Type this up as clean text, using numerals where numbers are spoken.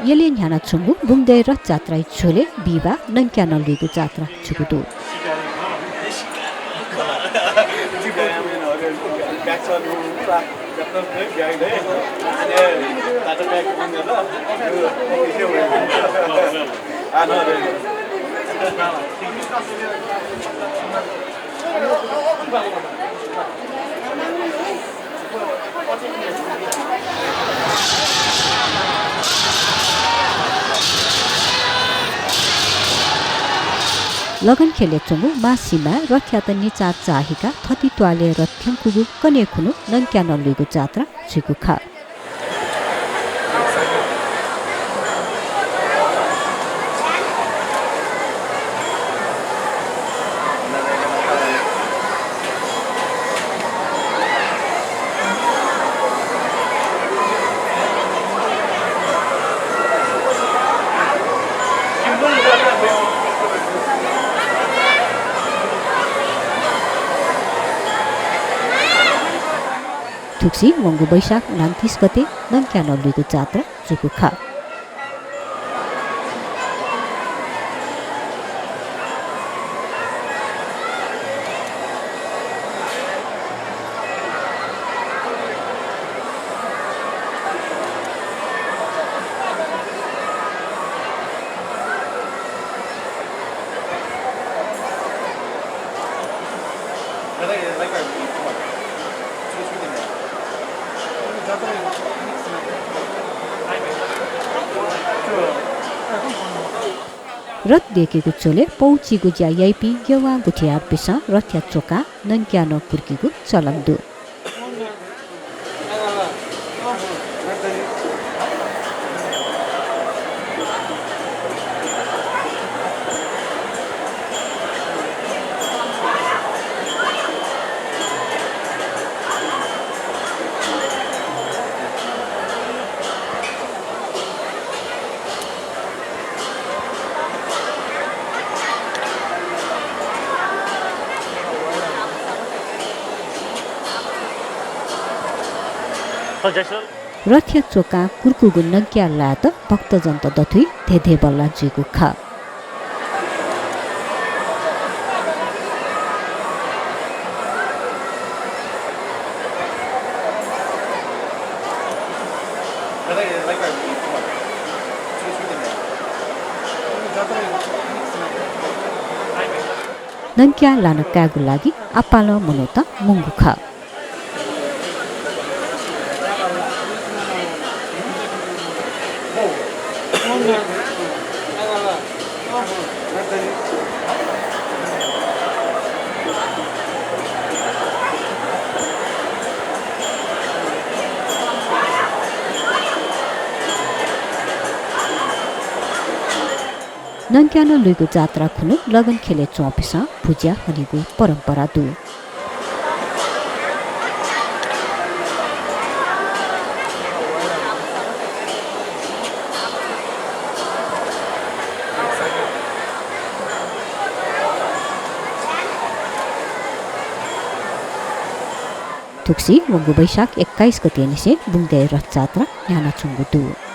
Yele nyana chungu bungde rot jatra chole biba nangkya nalwigu jatra chugudu. लगन खेले चंगु मासीमा रथ्यात निचा चाहिका थति ट्वाले रथ्यंकुगु कने खुनु नंक्या नलुगु जात्रा छिगु खा Tuksi Wanggu Baisak 29 gate nangkya nalwigu jatra chugu kha रथ देखेको चोले पौचीगु ज्या याइपी यवा गुठिया पिसा रथ्या चोका नंक्या न कुर्कीगु चलमदु रथ्या चोका कुर्कुगु नंक्या लात भक्तजन त दथुई धेधे बल्ला जुगु खा नंक्या लान कागु लागि आपाल मनोता मुंगु खा नंक्या नलुइगु जात्रा खुनु लगन खेले चौपिसा पूजा हनिगु परम्परा दु तुक्सी वंगु बैशाख 21 गते निसे बुंगदे रथ जात्रा याना चुंगु दु